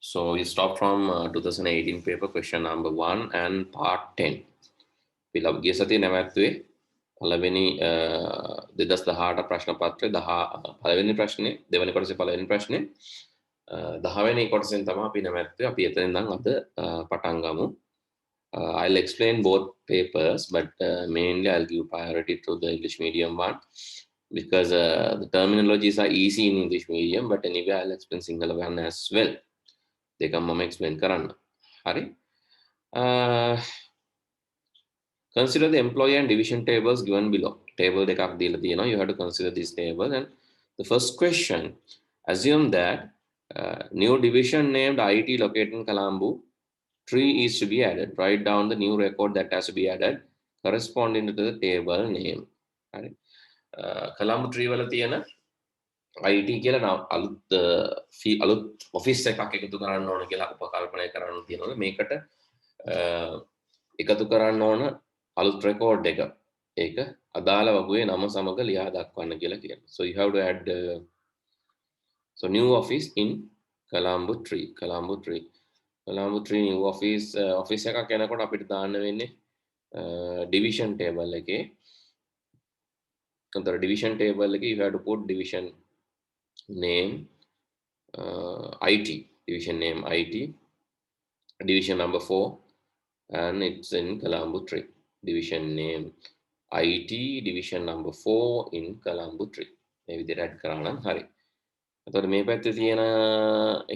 So we stop from 2018 paper question number 1 and part 10. පිළබ ගිය සතියේ නැවැත්තුවේ පළවෙනි 2018 ප්‍රශ්න පත්‍රයේ 10 පළවෙනි ප්‍රශ්නේ දෙවෙනි කොටසේ පළවෙනි ප්‍රශ්නේ 10 වෙනි කොටසෙන් තමයි අපි නැවැත්තුවේ. අපි එතන ඉඳන් අද පටන් ගමු. I'll explain both papers, but mainly I'll give priority to the English medium one because the terminologies are easy in English medium, but anyway I'll explain Sinhala one as well. දෙකම මම explain කරන්න. හරි. Consider the employee and division tables given below. Table දෙකක් දීලා තියෙනවා. You have to consider this table. And the first question, assume that new division named IT located in Kalambu tree is to be added. Write down the new record that has to be added corresponding to the table name. හරි. Kalambu tree වල තියෙන IT කියලා නම් අලුත් office එකක් එකතු කරන්න ඕන කියලා උපකල්පනය කරන්න තියෙනවා. මේකට එකතු කරන්න ඕන අලුත් රෙකෝඩ් එක. ඒක අදාළ වගුවේ නම සමග ලියා දක්වන්න කියලා කියනවා. So you have to add so new office in Kalambu tree. Kalambu tree new office office එකක් යනකොට අපිට දාන්න වෙන්නේ division table එකේ. අතර division table එකේ you have to put division name IT, division name IT, division number 4, and it's in Kalambu tree. Division name IT, division number 4 in Kalambu tree. මේ විදිහට add කරා නම් හරි. එතකොට මේ පැත්තේ තියෙන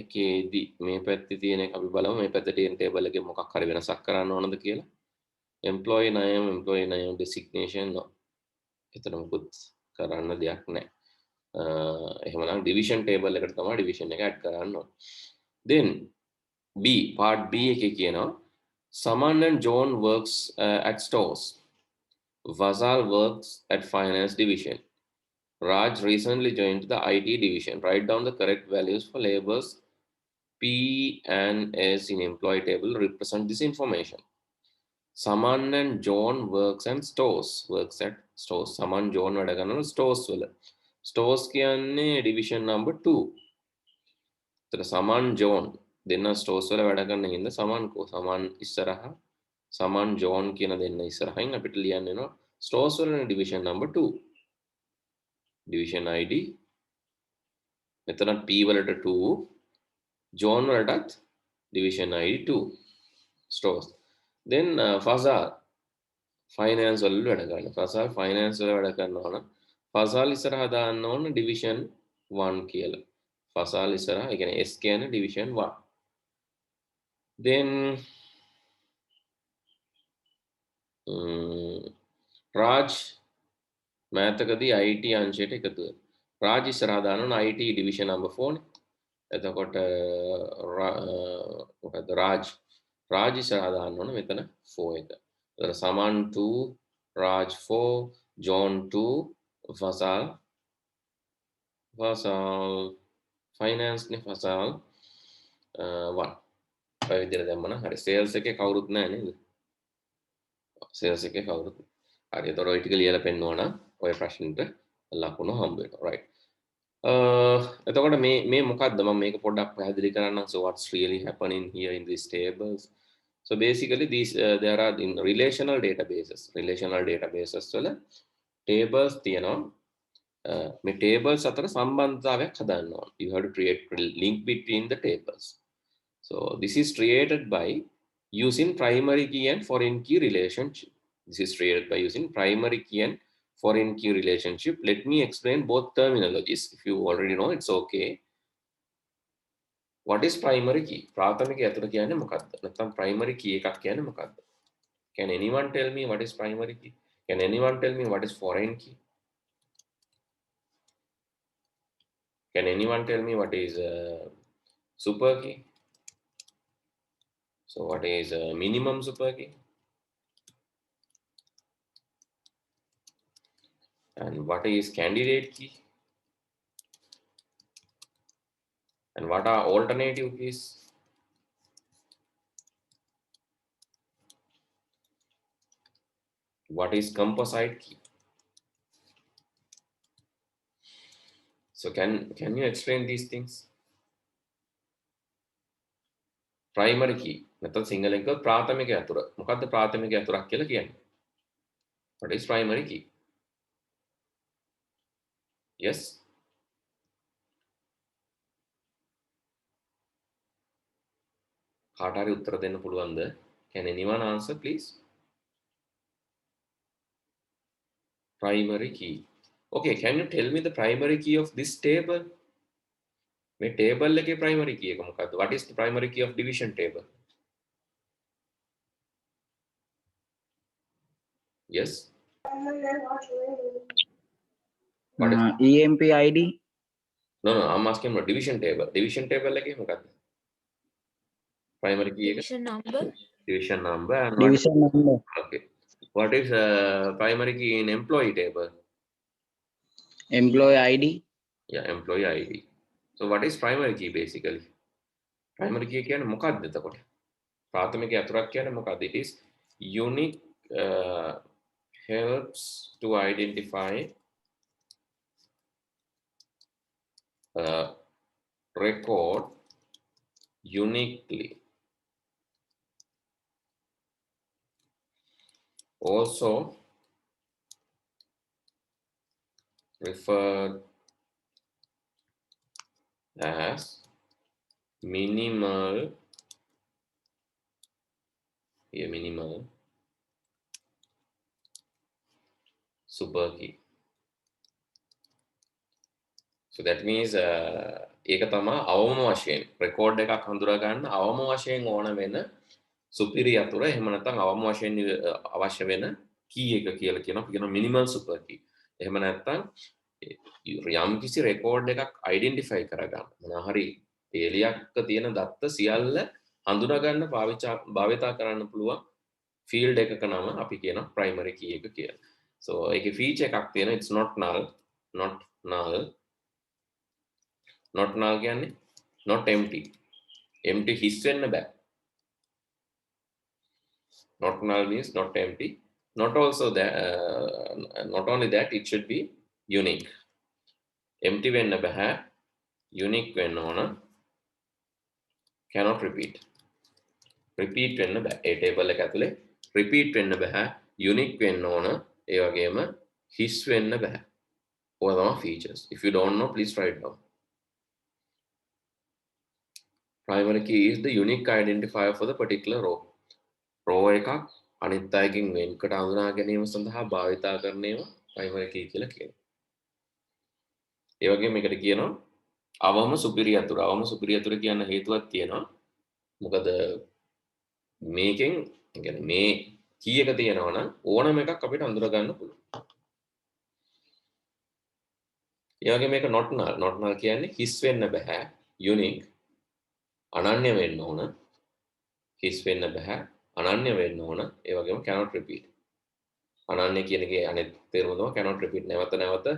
එකේදී මේ පැත්තේ තියෙන එක අපි බලමු. මේ පැත්තේ තියෙන table එකේ මොකක් හරි වෙනසක් කරන්න ඕනද කියලා. Employee name designation no. එතන මොකුත් කරන්න දෙයක් නැහැ. එහෙමනම් division table එකට තමයි division එක add කරන්න ඕන. Then B, part B එකේ කියනවා Saman and John works at stores. Vazal works at finance division. Raj recently joined the IT division. Write down the correct values for labels P and S in employee table represent this information. Saman and John works at stores. Saman John වැඩ කරනවා stores වල. Stores කියන්නේ division number 2. එතන Saman John දෙන්න stores වල වැඩ කරන හින්දා Saman ඉස්සරහා Saman John කියන දෙන්න ඉස්සරහින් අපිට ලියන්න වෙනවා stores වල division number 2. Division ID මෙතන P වලට 2 John වලටත් division ID 2 stores. Then Fazal finance වල වැඩ කරනවා. Fazal finance වල වැඩ කරනවා නම් Fazal ඉස්සරහා දාන්න ඕන division 1 කියලා. Fazal ඉස්සරහා ඒ කියන්නේ S කියන්නේ division 1. Then Raj මෑතකදී IT අංශයට එකතු වෙනවා. Raj ඉස්සරහා දාන්න ඕන IT division number 4 නේ. එතකොට මොකද Raj ඉස්සරහා දාන්න ඕන මෙතන 4 එක. එතන Saman 2 Raj 4 John 2 Fazal finance නේ Fazal 1. ඔය විදිහට දැම්මම හරි. sales එකේ කවුරුත් නැහැ නේද? sales එකේ කවුරුත්. හරි. ඒතර ඔය ටික ලියලා පෙන්නනවා නම් ඔය ප්‍රශ්නෙට ලකුණු හම්බ වෙනවා. right. එතකොට මේ මොකක්ද මම මේක පොඩ්ඩක් පැහැදිලි කරන්නම්. So what's really happening here in these tables? So basically these there are in relational databases වල tables තියෙනවා. මේ tables අතර සම්බන්ධතාවයක් හදන්න ඕන. You have to create link between the tables. So this is created by using primary key and foreign key relationship. Let me explain both terminologies. If you already know, it's okay. What is primary key? ප්‍රාථමික ඇතුළ කියන්නේ මොකක්ද? නැත්නම් primary key එකක් කියන්නේ මොකක්ද? Can anyone tell me what is primary key? Can anyone tell me what is foreign key? Can anyone tell me what is super key? So what is minimum super key? And what is candidate key? And what are alternative keys? What is composite key? So can you explain these things? primary key නැත්නම් සිංහලෙන් කිව්වොත් ප්‍රාථමික යතුර. මොකද්ද ප්‍රාථමික යතුරක් කියලා කියන්නේ? What is primary key? Yes. කාට හරි උත්තර දෙන්න පුළුවන්ද? Can anyone answer please? Primary key. Okay, can you tell me the primary key of this table? මේ table එකේ primary key එක මොකද්ද? What is the primary key of division table? Yes. What is EMP ID. No, I'm asking about division table. Division table එකේ මොකද්ද? Primary key එක Division number. division number and Division number. okay. What is primary key in employee table? Employee ID. Yeah, employee ID. So what is primary key basically? Primary key කියන්නේ මොකක්ද එතකොට? ප්‍රාථමික යතුරක් කියන්නේ මොකක්ද? It is unique helps to identify record uniquely. Also referred as minimal super key. So that means ඒක තමයි අවම වශයෙන් record එකක් හඳුනා ගන්න අවම වශයෙන් ඕන වෙන සුපිරි යතුර එහෙම නැත්නම් අවම වශයෙන් අවශ්‍ය වෙන කී එක කියලා කියනවා මිනිමල් සුපර් කී. එහෙම නැත්නම් යම් කිසි රෙකෝඩ් එකක් අයිඩෙන්ටිෆයි කරගන්න මොනවා හරි තේලියක්ක තියෙන දත්ත සියල්ල හඳුනා ගන්න භාවිතා කරන්න පුළුවන් ෆීල්ඩ් එකක නම අපි කියනවා ප්‍රයිමරි කී එක කියලා. So ඒකේ ෆීචර් එකක් තියෙනවා it's not null not null කියන්නේ not empty හිස් වෙන්න බෑ. Not null means not empty. Not also that not only that it should be unique. Empty වෙන්න බෑ. Unique වෙන්න ඕන. Cannot repeat වෙන්න බෑ. ඒ table එක ඇතුලේ repeat වෙන්න බෑ. Unique වෙන්න ඕන. ඒ වගේම හිස් වෙන්න බෑ. ඔය තමයි features. If you don't know please write down. Primary key is the unique identifier for the particular row. Row එකක් අනිත් අයකින් වෙන්කට හඳුනා ගැනීම සඳහා භාවිතා කරන ඒවා primary key කියලා කියනවා. ඒ වගේම මේකට කියනවා අවම සුපිරි යතුර. අවම සුපිරි යතුර කියන හේතුවක් තියෙනවා. මොකද මේකෙන් يعني මේ key එක තියෙනවා නම් ඕනම එකක් අපිට හඳුනා ගන්න පුළුවන්. ඒ වගේ මේක not null කියන්නේ හිස් වෙන්න බෑ. unique අනන්‍ය වෙන්න ඕන. හිස් වෙන්න බෑ. අනන්‍ය වෙන්න ඕන. ඒ වගේම cannot repeat. අනන්‍ය කියන එකේ අනෙත් තේරුම තමයි cannot repeat. නැවත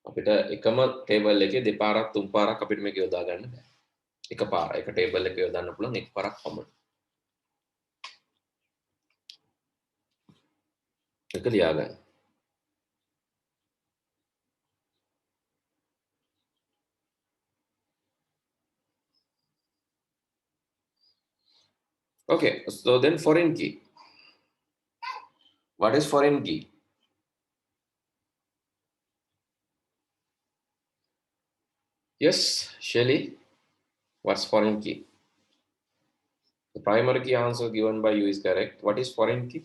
අපිට එකම ටේබල් එකේ දෙපාරක් තුන් පාරක් අපිට මේක යොදා ගන්න බෑ. එකපාර එක ටේබල් එක යොදන්න පුළුවන් එකපාරක් පමණයි. ඒක ලියා ගන්න. Okay, so then foreign key. What is foreign key? Yes, Shelly. What's foreign key? The primary key answer given by you is correct. What is foreign key?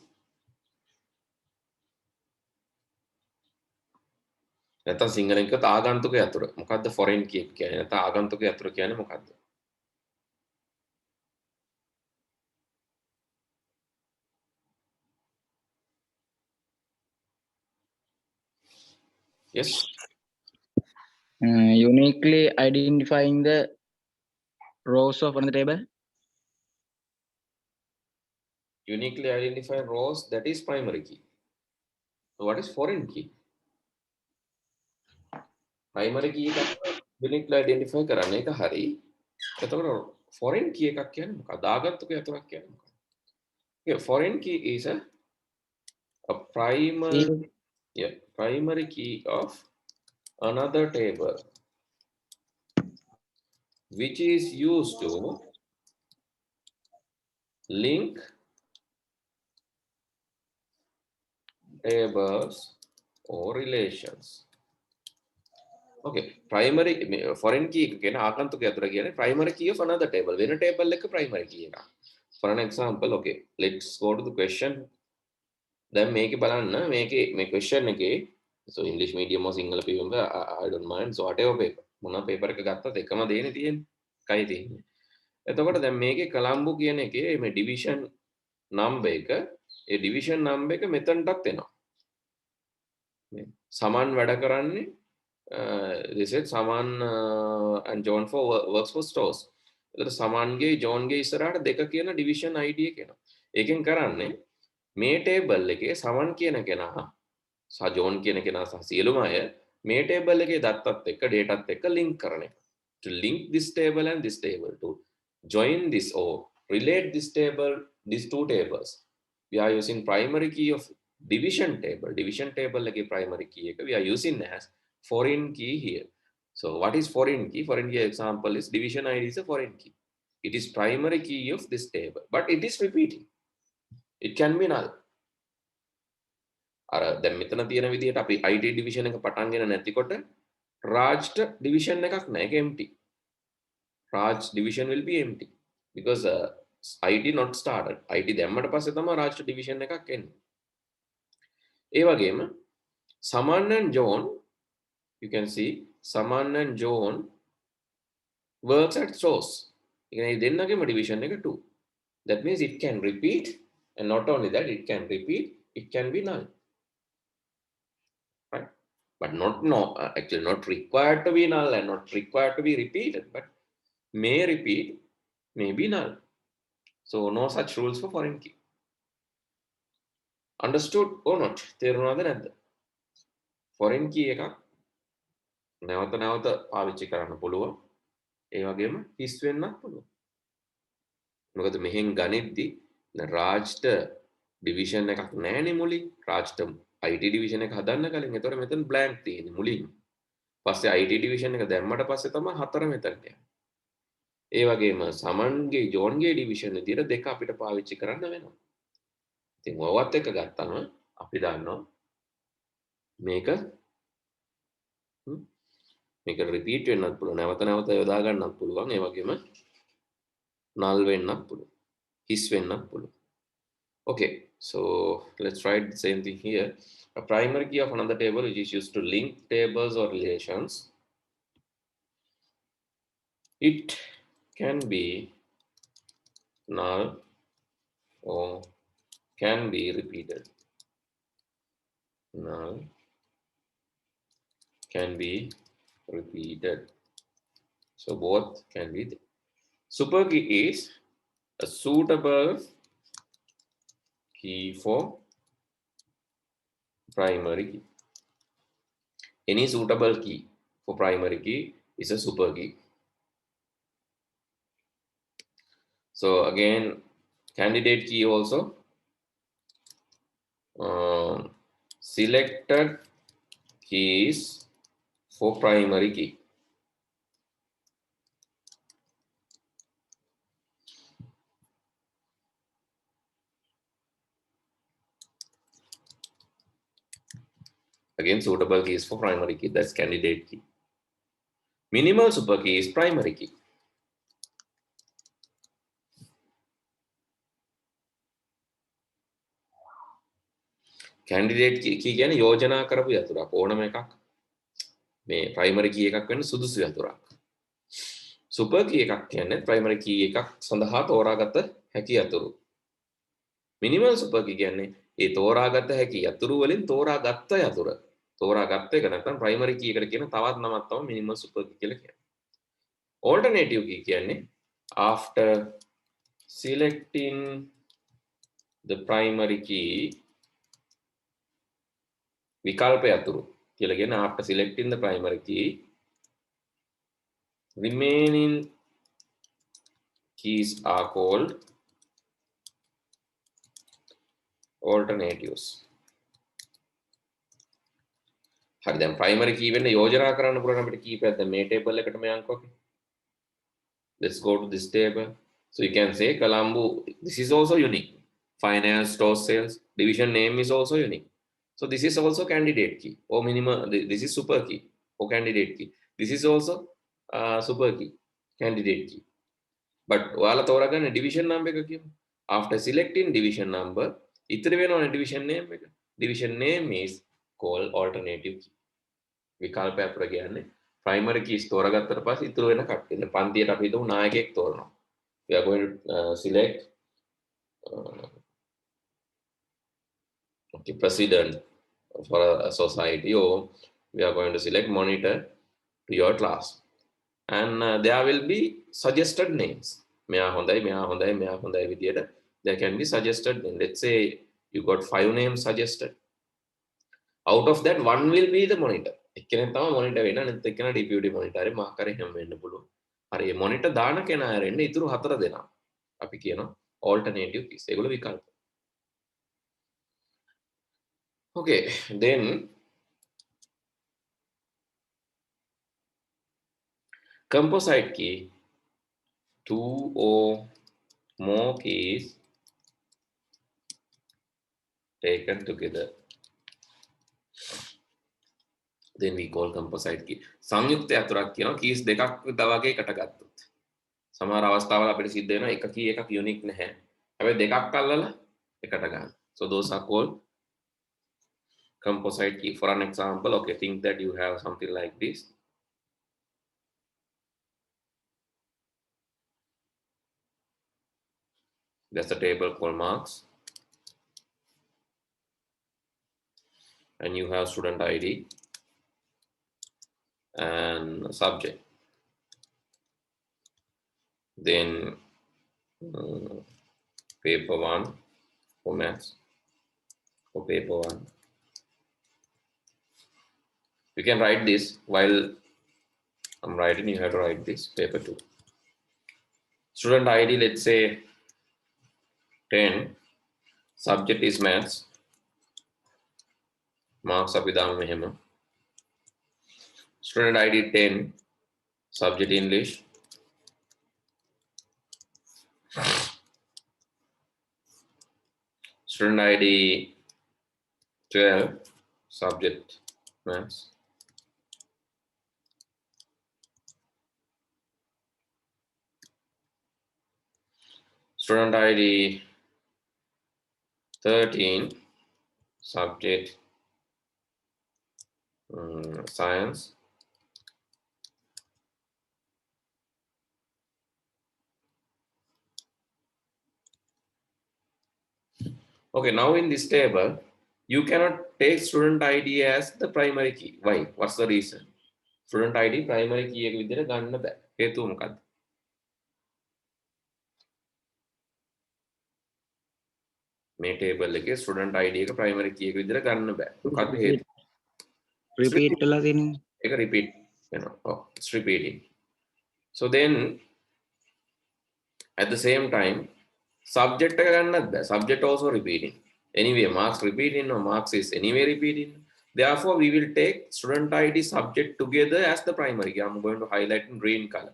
නැත්නම් සිංහලෙන් කියත ආගන්තුක යතුර. මොකද්ද foreign key එක කියන්නේ? නැත්නම් ආගන්තුක යතුර කියන්නේ මොකද්ද? Yes. Uniquely identifying the rows of on the table. Uniquely identify rows, that is primary key. So what is foreign key? Primary key එකක් uniquely identify කරන්න එක හරි. එතකොට foreign key එකක් කියන්නේ මොකක්ද? ආගන්තුක යතුරක් කියන්නේ මොකක්ද? Okay, foreign key is a primary key of another table which is used to link tables or relations. Okay, primary foreign key කියන ආගන්තුක යතුර කියන්නේ primary key of another table. වෙන table එක primary key එක. For an example, okay, let's go to the question. දැන් මේකේ බලන්න මේකේ මේ question එකේ so English medium or single medium I don't mind, so whatever paper මොන paper එක ගත්තත් එකම දේනේ තියෙන්නේ. එකයි තියෙන්නේ. එතකොට දැන් මේකේ කොලම්බෝ කියන එකේ මේ division number එක ඒ division number එක මෙතනටත් එනවා. සමන් වැඩ කරන්නේ this is Saman and John for works for stores. එතකොට සමන්ගේ ජෝන්ගේ ඉස්සරහට දෙක කියන division ID එක එනවා. ඒකෙන් කරන්නේ මේ table එකේ සමන් කියන කෙනා සහ ජෝන් කියන කෙනා සහ සියලුම අය මේ table එකේ දත්තත් එක්ක dataත් එක්ක link කරන එක. To link this table and this table, to join this or relate this table, these two tables, we are using primary key of division table. Division table like a primary key we are using as foreign key here. So what is foreign key? Foreign key example is division ID is a foreign key. It is primary key of this table, but it is repeating. It can be null. අර දැන් මෙතන තියෙන විදිහට අපි IT division එක පටන් ගෙන නැතිකොට රාජ්ට division එකක් නැහැ. ඒක empty. Raj division will be empty because IT not started. IT දැම්මට පස්සේ තමයි රාජ්ට division එකක් එන්නේ. ඒ වගේම Saman and John, you can see Saman and John works at source. ඉතින් දෙන්නගේම division එක 2. That means it can repeat, and not only that, it can repeat, it can be null. Right? But actually not required to be null and not required to be repeated, but may repeat, may be null. So no such rules for foreign key. Understood or not? තේරුණාද නැද්ද? Foreign key එකක් නැවත නැවත පාවිච්චි කරන්න පුළුවන්. ඒ වගේම හිස් වෙන්නත් පුළුවන්. මොකද මෙහෙන් ගනිද්දි රාජ්ට division එකක් නැහැනේ මුලින්. රාජ්ට IT division එක හදන්න කලින් ඒතර මෙතන blank තියෙන්නේ මුලින්. පස්සේ IT division එක දැම්මට පස්සේ තමයි 4 මෙතනට යන්නේ. ඒ වගේම සමන්ගේ ජෝන්ගේ division විදියට දෙක අපිට පාවිච්චි කරන්න වෙනවා. ඉතින් ඔයවත් එක ගත්තම අපි දන්නවා මේක repeat වෙන්නත් පුළුවන්, නැවත නැවත යොදා ගන්නත් පුළුවන්, ඒ වගේම null වෙන්නත් පුළුවන්, හිස් වෙන්නත් පුළුවන්. Okay, so let's write the same thing here. A primary key of another table which is used to link tables or relations. It can be null or can be repeated. Null can be repeated. So both can be there. Super key is a suitable key for primary key. Any suitable key for primary key is a super key. So again, candidate key also. Selected keys for primary key. Again, suitable key is for primary key, that's candidate key. Minimal super key is primary key. Candidate key කියන්නේ යෝජනා කරපු යතුරක් ඕනම එකක්. මේ primary key එකක් වෙන්න සුදුසු යතුරක්. Super key එකක් කියන්නේ primary key එකක් සඳහා තෝරාගත හැකි යතුරු. Minimal super key කියන්නේ ඒ තෝරාගත හැකි යතුරු වලින් තෝරාගත්ත යතුර. තෝරාගත්ත එක නැත්නම් primary key එකට කියන තවත් නමක් තමයි minimal super key කියලා කියන්නේ. Alternative key කියන්නේ after selecting the primary key විකල්ප යතුරු කියලා කියන after selecting the primary key remaining keys are called alternatives. හරි දැන් primary key වෙන්න යෝජනා කරන්න පුළුවන් අපිට key එකක් දැන් මේ table එකටම යන්කෝ. Let's go to this table. So you can say Colombo, this is also unique. Finance, store sales, division name is also unique. So this is also candidate key or minimum, this is super key or candidate key. This is also super key, candidate key. But ඔයාලා තෝරගන්න division number එක කියමු. After selecting division number, ඉතිරි වෙනවනේ division name එක. Division name is called alternative key. විකල්පයක් අපිට කියන්නේ primary keys තෝරගත්තට පස්සේ ඉතුරු වෙන කට්ටිය. දැන් පන්තියට අපි හිතමු නායකයෙක් තෝරනවා. We are going to select okay, president for a society, or we are going to select monitor to your class. And there will be suggested names. මෙයා හොඳයි, මෙයා හොඳයි, මෙයා හොඳයි විදියට there can be suggested names. Let's say you got 5 names suggested. Out of that, one will be the monitor. එක්කෙනෙක් තමයි monitor වෙන්න, අනිත් එක්කෙනා deputy monitor හරි මාක් හරි හැම වෙන්න පුළුවන්. හරි මේ monitor දාන කෙනා හැරෙන්න ඉතුරු 4 දෙනා. අපි කියනවා alternative keys. ඒගොල්ලෝ විකල්ප. Okay, then composite key, 2 or more keys taken together. Then we call composite key. සංයුක්ත අතුරක් කියනවා keys දෙකක් වගේ එකට ගත්තොත්. සමහර අවස්ථාවල අපිට සිද්ධ වෙනවා එක key එකක් unique නැහැ. හැබැයි දෙකක් අල්ලලා එකට ගන්න. So those are called composite key. For an example, okay, think that you have something like this. There's a table called marks. And you have student ID and subject. Then paper 1 for maths, for paper 1. You can write this while I'm writing, you have to write this, paper 2. Student ID, let's say 10, subject is maths, marks අපි දාමු මෙහෙම. Student ID 10, subject English. Student ID 12, subject maths. Student ID 13, subject science. Okay, now in this table, you cannot take student ID as the primary key. Why? What's the reason? Student ID primary key එක විදිහට ගන්න බෑ. හේතුව මොකක්ද? මේ table එකේ student ID එක primary key එක විදිහට ගන්න බෑ. මොකක්ද හේතුව? repeat වෙලා තියෙනවා. ඒක repeat වෙනවා. Oh, it's repeating. So then at the same time subject එක ගන්නත් බෑ. Subject also repeating. Anyway, marks repeating or marks is anyway repeating. Therefore, we will take student ID subject together as the primary key. I'm going to highlight in green color.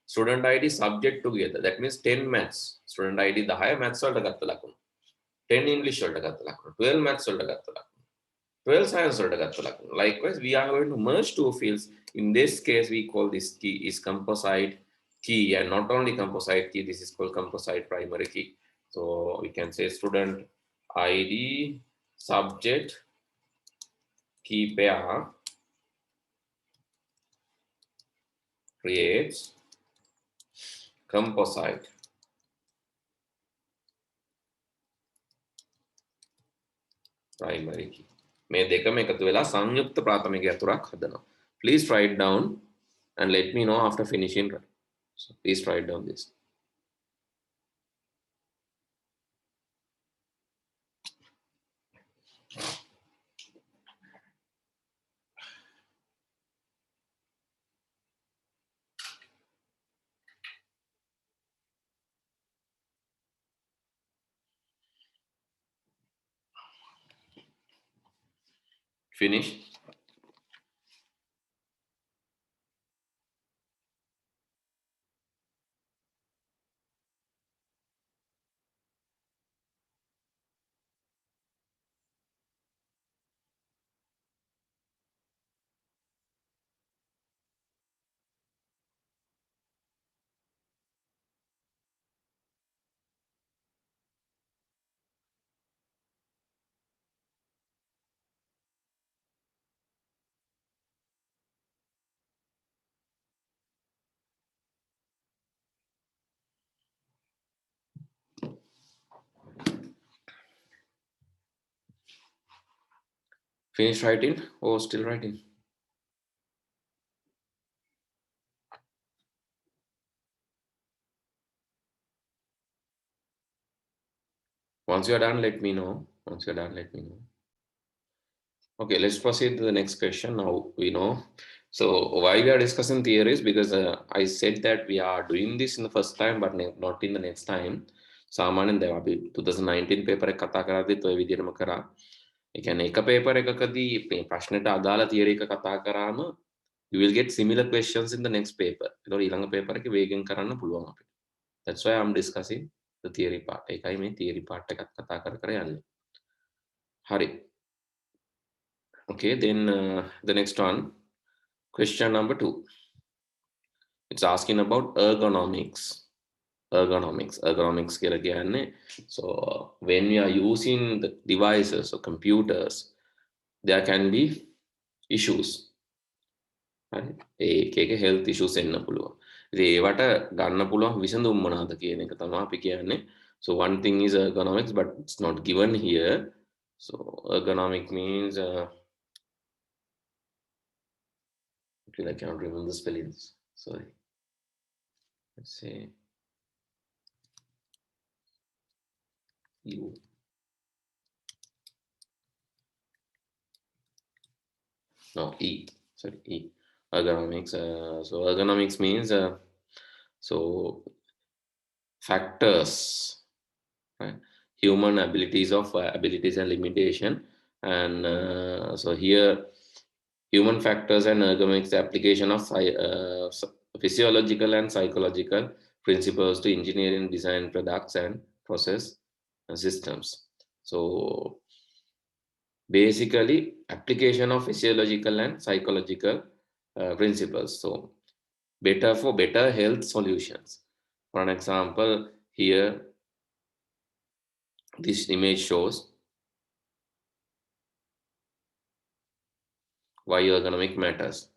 Student ID subject together. That means 10 maths. Student ID the higher maths වලට ගත්ත ලකුණු. 10 English වලට ගත්ත ලකුණු. 12 maths වලට ගත්ත ලකුණු. 12 science වලට ගත්ත ලකුණු. Likewise, we are going to merge two fields. In this case, we call this key is composite key, and not only composite key, this is called composite primary key. So we can say student ID subject key pair creates composite primary key. මේ දෙකම එකතු වෙලා සංයුක්ත ප්‍රාථමික අතුරක් හදනවා. Please write down and let me know after finishing. So please write down this. Finish. Finish writing or still writing? Once you're done, let me know. Once you're done, let me know. Okay, let's proceed to the next question. Now we know. So why we are discussing theories? Because I said that we are doing this in the first time, but not in the next time. සාමාන්‍යයෙන් දැන් අපි 2019 paper එක කතා කරද්දිත් ඔය විදිහටම කරා. ඒ කියන්නේ එක paper එකකදී මේ ප්‍රශ්නෙට අදාළ theory එක කතා කරාම you will get similar questions in the next paper. ඒතකොට ඊළඟ paper එකේ වේගෙන් කරන්න පුළුවන් අපිට. That's why I'm discussing the theory part. ඒකයි මේ theory part එකත් කතා කර කර යන්නේ. හරි. Okay, then the next one, question number 2. It's asking about ergonomics. Ergonomics කියලා කියන්නේ. So when we are using the devices or computers, there can be issues. හරි. ඒක health issues එන්න පුළුවන්. ඉතින් ඒවට ගන්න පුළුවන් විසඳුම් මොනවාද කියන එක තමයි අපි කියන්නේ. So one thing is ergonomics, but it's not given here. So ergonomic means I cannot remember the spellings. Sorry. Let's say you. No, E. Sorry, E. Ergonomics. So ergonomics means so factors, right? Human abilities and limitation, and so here human factors and ergonomics application of physiological and psychological principles to engineering design products and process systems. So basically application of physiological and psychological principles, so better health solutions. For an example, here this image shows why ergonomic matters.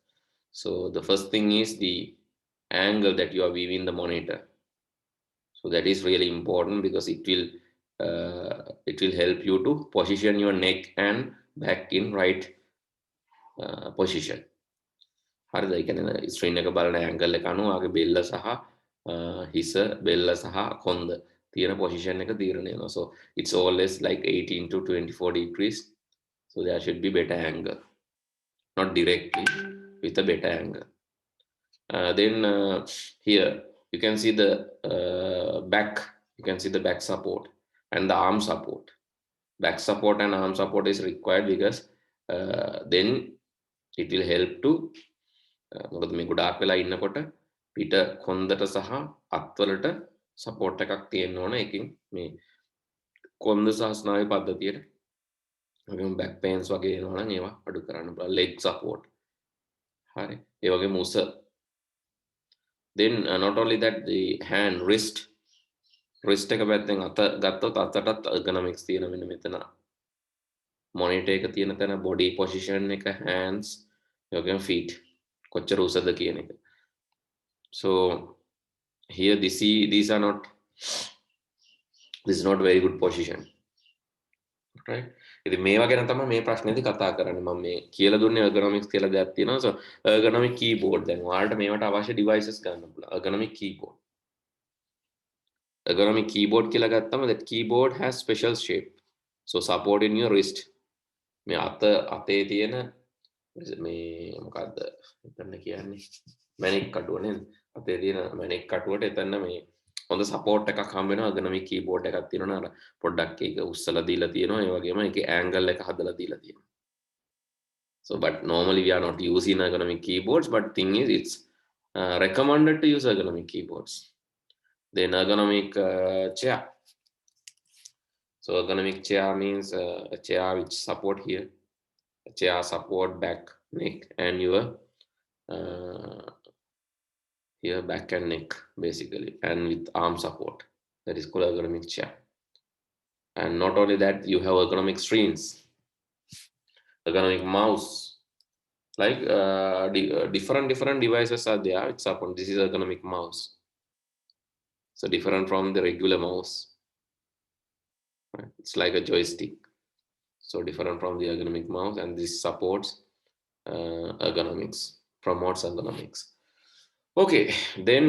So the first thing is the angle that you are viewing the monitor. So that is really important because it will help you to position your neck and back in right position. හරිද? ඒ කියන්නේ screen එක බලන angle එක අනුව ආගේ බෙල්ල සහ හිස බෙල්ල සහ කොන්ද තියෙන පොසිෂන් එක තීරණය වෙනවා. So it's always like 18 to 24 degrees. So there should be better angle, not directly, with a better angle. Then here you can see the back. You can see the back support and the arm support. Back support and arm support is required because then it will help to මොකද මේ ගොඩාක් වෙලා ඉන්නකොට පිට කොන්දට සහ අත්වලට support එකක් තියෙන්න ඕන. ඒකින් මේ කොන්ද සහ ස්නායු පද්ධතියට බැක් පේන්ස් වගේ එනවා නම් ඒවා අඩු කරන්න පුළුවන්. Leg support. හරි. ඒ වගේ මුස. Then not only that, the hand, wrist එක පැත්තෙන් අත ගත්තොත් අතටත් ergonomics තියෙන මෙන්න මෙතන monitor එක තියෙන තැන body position එක, hands, ඒ වගේම feet කොච්චර උසද කියන එක. So here this is not very good position, right? ඉතින් මේවා ගැන තමයි මේ ප්‍රශ්නේදී කතා කරන්නේ. මම මේ කියලා දුන්නේ ergonomics කියලා දෙයක් තියෙනවා. So ergonomic keyboard, දැන් ඔයාලට මේවට අවශ්‍ය devices ගන්න පුළුවන්. ergonomic keyboard කියලා ගත්තම that keyboard has special shape, so supporting your wrist. මේ අතේ තියෙන මේ මොකද්ද එතන කියන්නේ මැනික් කටුව නේද? අතේ තියෙන මැනික් කටුවට එතන මේ හොඳ සපෝට් එකක් හම්බ වෙනවා. ergonomic keyboard එකක් තියෙනවා. අර පොඩ්ඩක් ඒක උස්සලා දීලා තියෙනවා. ඒ වගේම ඒකේ angle එක හදලා දීලා තියෙනවා. So but normally we are not using ergonomic keyboards, but thing is it's recommended to use ergonomic keyboards. Then ergonomic chair. So ergonomic chair means a chair which support here. A chair support back, neck, and your here back and neck basically, and with arm support. That is called ergonomic chair. And not only that, you have ergonomic screens, ergonomic mouse, like different devices are there. It's upon this is ergonomic mouse. So different from the regular mouse. Right? It's like a joystick. So different from the ergonomic mouse, and this supports ergonomics, promotes ergonomics. Okay, then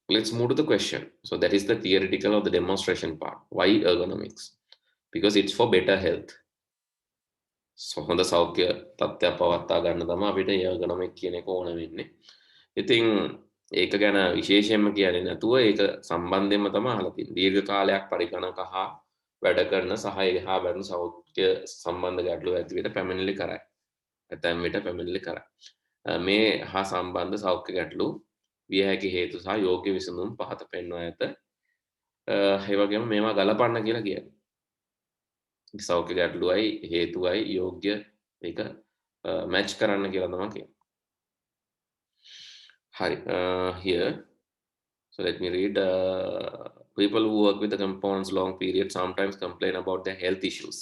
let's move to the question. So that is the theoretical or the demonstration part. Why ergonomics? Because it's for better health. So හොඳ සෞඛ්‍ය තත්ත්වයක් පවත්වා ගන්න තමයි අපිට ergonomic කියන එක ඕන වෙන්නේ. ඉතින් ඒක ගැන විශේෂයෙන්ම කියන්නේ නැතුව ඒක සම්බන්ධයෙන්ම තමයි අහලා තියෙන්නේ. දීර්ඝ කාලයක් පරිගණක හා වැඩ කරන සහ එහා බැලුණු සෞඛ්‍ය සම්බන්ධ ගැටලු ඇති විට පැමිණිලි කරයි. ඇතැම් විට පැමිණිලි කරයි. මේ හා සම්බන්ධ සෞඛ්‍ය ගැටලු විය හැකි හේතු සහ යෝග්‍ය විසඳුම් පහත පෙන්වා ඇත. ඒ වගේම මේවා ගලපන්න කියලා කියන්නේ. සෞඛ්‍ය ගැටලුවයි හේතුවයි යෝග්‍ය ඒක මැච් කරන්න කියලා තමයි කියන්නේ. Hari, here, so let me read. People who work with the compounds long period sometimes complain about their health issues.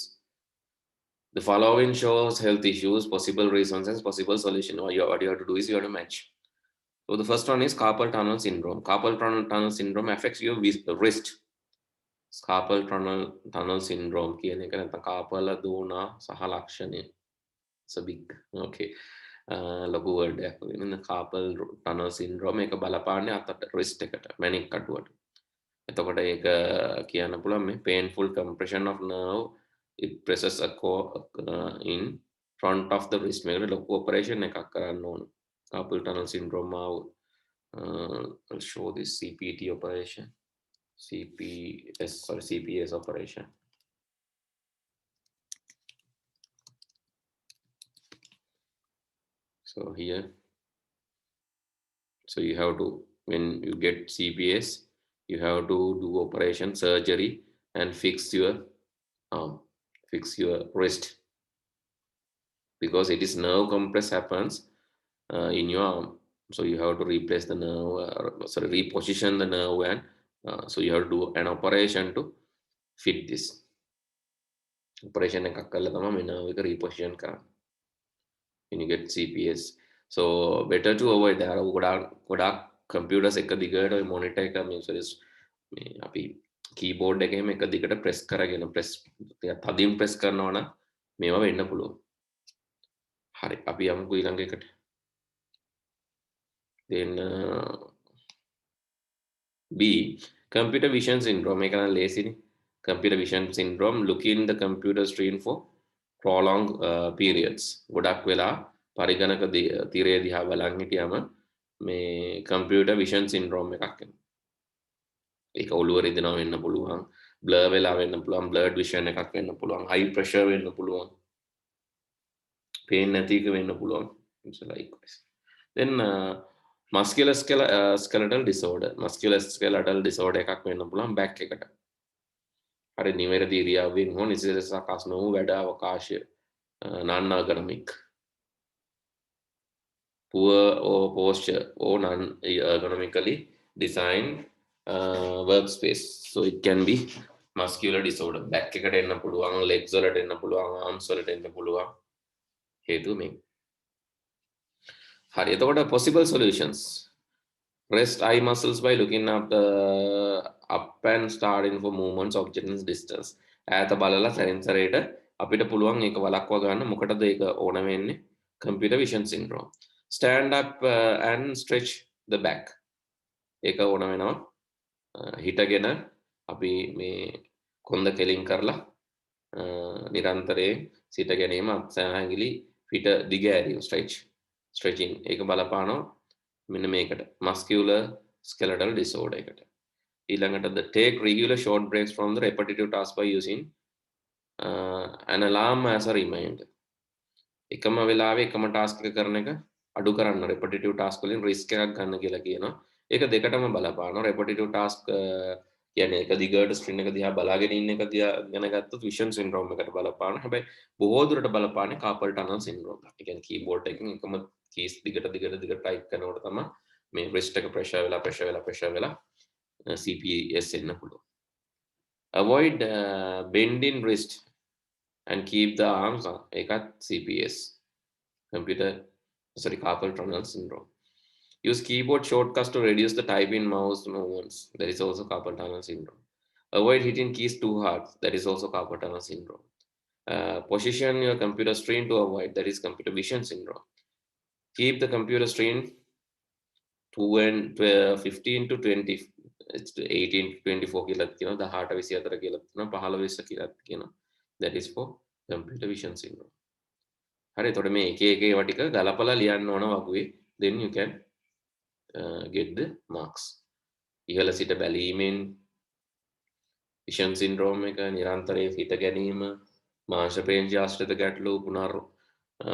The following shows health issues, possible reasons, and possible solution. What you have to do is you have to match. So the first one is carpal tunnel syndrome. Carpal tunnel syndrome affects your wrist. Carpal tunnel syndrome. Carpal dona saha lakshane. It's a big, okay. ලොකු word එකක් වෙන carpal tunnel syndrome එක බලපාන්නේ අතට රිස්ට් එකට මැනික් කටුවට. එතකොට ඒක කියන්න පුළුවන් මේ painful compression of nerve, it presses a core in front of the wrist. මේකට ලොකු ඔපරේෂන් එකක් කරන්න ඕන. carpal tunnel syndrome ආව I'll show this CPT operation, CPS operation. So here, so you have to, when you get CPS, you have to do operation, surgery, and fix your arm, fix your wrist, because it is nerve compress happens in your arm. So you have to replace the nerve, reposition the nerve, and so you have to do an operation to fit this. Operation එකක් කරලා තමයි මේ nerve එක reposition කරන්නේ. When you get CPS. So better to avoid that. ගොඩාක් computers එක දිගට ඔය monitor එක මේ අපි keyboard එකේම එක දිගට press කරගෙන තදින් press කරනවා නම් මේවා වෙන්න පුළුවන්. හරි අපි යමුකෝ ඊළඟ එකට. Then B, computer vision syndrome. මේක නම් ලේසිනේ. Computer vision syndrome, looking the computer screen for prolonged periods. ගොඩක් වෙලා පරිගණක තිරය දිහා බලන් හිටියම මේ computer vision syndrome එකක් එනවා. ඒක ඔළුව රිදෙනවා වෙන්න පුළුවන්, blur වෙලා වෙන්න පුළුවන්, blurred vision එකක් වෙන්න පුළුවන්, high pressure වෙන්න පුළුවන්, pain නැති එක වෙන්න පුළුවන්. So likewise. Then musculoskeletal disorder. Musculoskeletal disorder එකක් වෙන්න පුළුවන් back එකට. හරි නිවැරදි ඉරියව්වෙන් හෝ නිසිලෙස සකස් නොවූ වැඩ අවකාශය non-ergonomic. Poor or posture or non-ergonomically designed workspace. So it can be muscular disorder. Back එකට එන්න පුළුවන්, legs වලට එන්න පුළුවන්, arms වලට එන්න පුළුවන්. හේතු මේ. හරි එතකොට possible solutions. Rest eye muscles by looking up and starting for movements of distance. ඈත බලලා සැරින්සරේට අපිට පුළුවන් ඒක වළක්වා ගන්න. මොකටද ඒක ඕන වෙන්නේ? Computer vision syndrome. Stand up and stretch the back. ඒක ඕන වෙනවා. හිටගෙන අපි මේ කොන්ද කෙලින් කරලා නිරන්තරයෙන් සිට ගැනීම අත්සැහැඟිලි පිට දිග ඇරීම stretching ඒක බලපානවා මෙන්න මේකට muscular skeletal disorder එකට. ඊළඟට the take regular short breaks from the repetitive task by using an alarm as a reminder. එකම වෙලාවේ එකම task එක කරන එක අඩු කරන්න repetitive task වලින් risk එකක් ගන්න කියලා කියනවා. ඒක දෙකටම බලපානවා. repetitive task කියන්නේ එක දිගට screen එක දිහා බලාගෙන ඉන්න එක දිහා ගැන ගත්තොත් vision syndrome එකට බලපානවා. හැබැයි බොහෝ දුරට බලපාන්නේ carpal tunnel syndrome. ඒ කියන්නේ keyboard එකකින් එකම keys දිගට type කරනකොට තමයි මේ wrist එක pressure වෙලා CPS එන්න පුළුවන්. Avoid bending wrist and keep the arms on. ඒකත් CPS. Carpal tunnel syndrome. Use keyboard shortcuts to reduce the typing mouse movements. That is also carpal tunnel syndrome. Avoid hitting keys too hard. That is also carpal tunnel syndrome. Position your computer screen to avoid, that is computer vision syndrome. Keep the computer screen 15 to 20, it's 18 to 24 කියලා තියෙනවා 18 24 කියලා තියෙනවා 15 20 කියලා කියනවා. That is for computer vision syndrome. හරි එතකොට මේ එක එක ඒවා ටික ගලපලා ලියන්න ඕන වගේ, then you can get the marks. ඉහළ සිට බැලීමෙන් vision syndrome එක, නිරන්තරයෙන් හිත ගැනීම, මාංශ පේශි ආශ්‍රිත ගැටලු,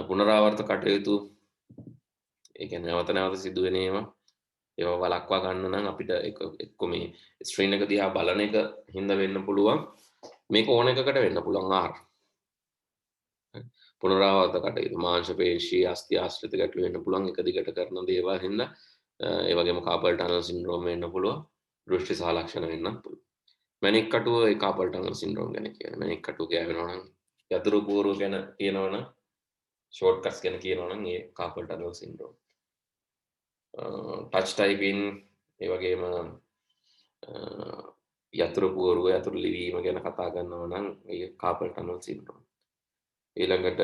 පුනරාවර්ත කටයුතු, ඒ කියන්නේ නැවත නැවත සිදුවෙන ඒවා වලක්වා ගන්න නම් අපිට එක්ක මේ ස්ක්‍රීන් එක දිහා බලන එක හින්දා වෙන්න පුළුවන්, මේක ඕන එකකට වෙන්න පුළුවන්. ආර් පුනරාවර්ත කටයුතු, මාංශ පේශි අස්ථි ආශ්‍රිත ගැටලු වෙන්න පුළුවන්, එක දිගට කරන දේවල් හින්දා. ඒ වගේම කාපල් ටනල් සින්ඩ්‍රෝම් වෙන්න පුළුවන්, දෘෂ්ටි සහ ලක්ෂණ වෙන්නත් පුළුවන්. මැනික් කටුව ඒ කාපල් ටනල් සින්ඩ්‍රෝම් ගැන කියන්නේ. මැනික් කටුව ගෑවෙනවා නම්, යතුරු පුවරුව ගැන කියනවනම්, ෂෝට් කට්ස් ගැන කියනවනම් ඒ carpal tunnel syndrome. Touch typing, ඒ වගේම යතුරු පුවරුව, යතුරු ලිවීම ගැන කතා කරනවා නම් ඒ කාපල් ටනල් සින්ඩ්‍රෝම්. ඊළඟට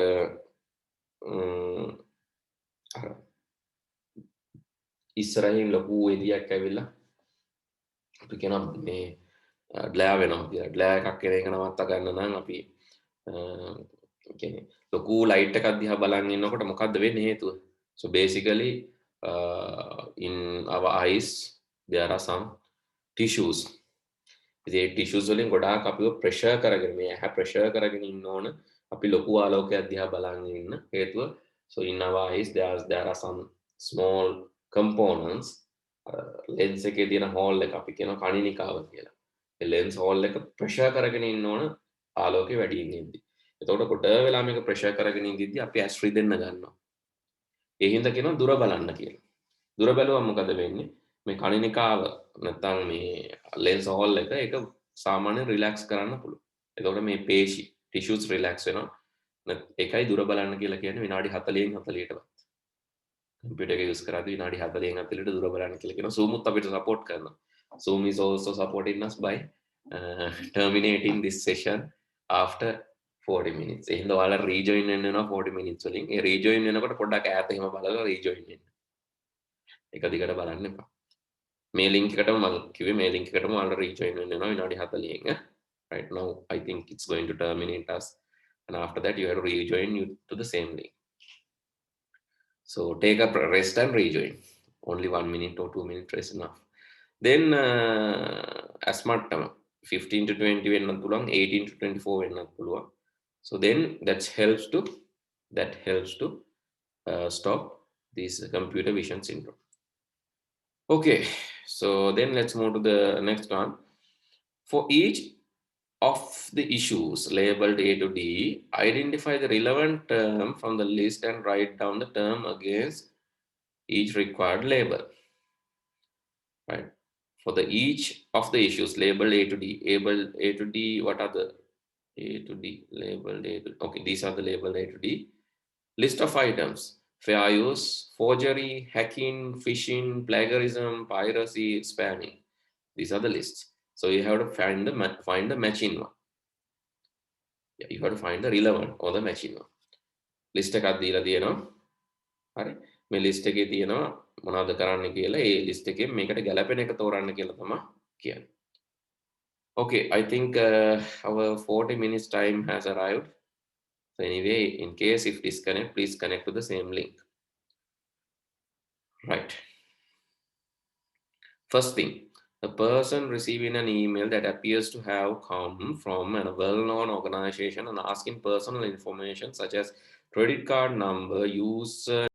ඉස්සරහින් ලොකු එළියක් ඇවිල්ලා අපි කියනවා මේ ඩ්ලෑ වෙනවා කියලා. ඩ්ලෑ එකක් කෙන එක නවත්තා ගන්න නම් අපි කියන්නේ ලොකු ලයිට් එකක් දිහා බලන් ඉන්නකොට මොකද්ද වෙන්නේ හේතුව? So basically in our eyes there are some tissues. ඉතින් ඒ tissues වලින් ගොඩාක් අපිව ප්‍රෙෂර් කරගෙන, මේ ඇහැ ප්‍රෙෂර් කරගෙන ඉන්න ඕන අපි ලොකු ආලෝකයක් දිහා බලන් ඉන්න හේතුව. So in our eyes there are some small components. Lens එකේ තියෙන හෝල් එක අපි කියනවා කණිනිකාව කියලා. ඒ ලෙන්ස් හෝල් එක ප්‍රෙෂර් කරගෙන ඉන්න ඕන ආලෝකය වැඩියෙන් ඉඳි. එතකොට කොට වෙලා මේක ප්‍රෙෂර් කරගෙන ඉඳිද්දි අපි ඇස් රිදෙන්න ගන්නවා. ඒ හින්දා කියනවා දුර බලන්න කියලා. දුර බැලුවම මොකද වෙන්නේ? මේ කණිනිකාව නැත්තම් මේ ලෙන්ස් හෝල් එක ඒක සාමාන්‍යයෙන් රිලැක්ස් කරන්න පුළුවන්. එතකොට මේ පේශි ටිෂුස් රිලැක්ස් වෙනවා. ඒකයි දුර බලන්න කියලා කියන්නේ විනාඩි 40න් 40ටවත්. කම්පියුටර් එක යූස් කරද්දී විනාඩි 40න් 40ට දුර බලන්න කියලා කියනවා. Zoom උත් අපිට සපෝට් කරනවා. Zoom is also supporting us by terminating this session after 40 minutes. එහෙනම් ඔයාලා rejoin වෙන්න වෙනවා 40 minutes වලින්. ඒ rejoin වෙනකොට පොඩ්ඩක් ඈත එහෙම බලලා rejoin වෙන්න. එක දිගට බලන්න එපා. මේ link එකටම මම කිව්වේ මේ link එකටම ඔයාලා rejoin වෙන්න වෙනවා විනාඩි 40න්. Right now I think it's going to terminate us, and after that you have to rejoin you to the same link. So take a rest and rejoin. Only 1 minute or 2 minute rest enough. Then as mattam 15 to 20 වෙන්නත් පුළුවන්, 18 to 24 වෙන්නත් පුළුවන්. So then that helps to stop this computer vision syndrome. Okay, so then let's move to the next one. For each of the issues labeled A to D, identify the relevant term from the list and write down the term against each required label. Right? For the each of the issues labeled A to D, what are the A to D labeled A to D? Okay, these are the labeled A to D. List of items: fair use, forgery, hacking, phishing, plagiarism, piracy, spamming. These are the lists. So you have to find the matching one. Yeah, you have to find the relevant or the matching one. List එකක් දීලා තියෙනවා. හරි. මේ list එකේ තියෙනවා මොනවද කරන්න කියලා. ඒ list එකෙන් මේකට ගැලපෙන එක තෝරන්න කියලා තමයි කියන්නේ. Okay, I think our 40 minutes time has arrived. So anyway, in case if disconnect, please connect to the same link. Right. First thing, a person receiving an email that appears to have come from a well-known organization and asking personal information such as credit card number, user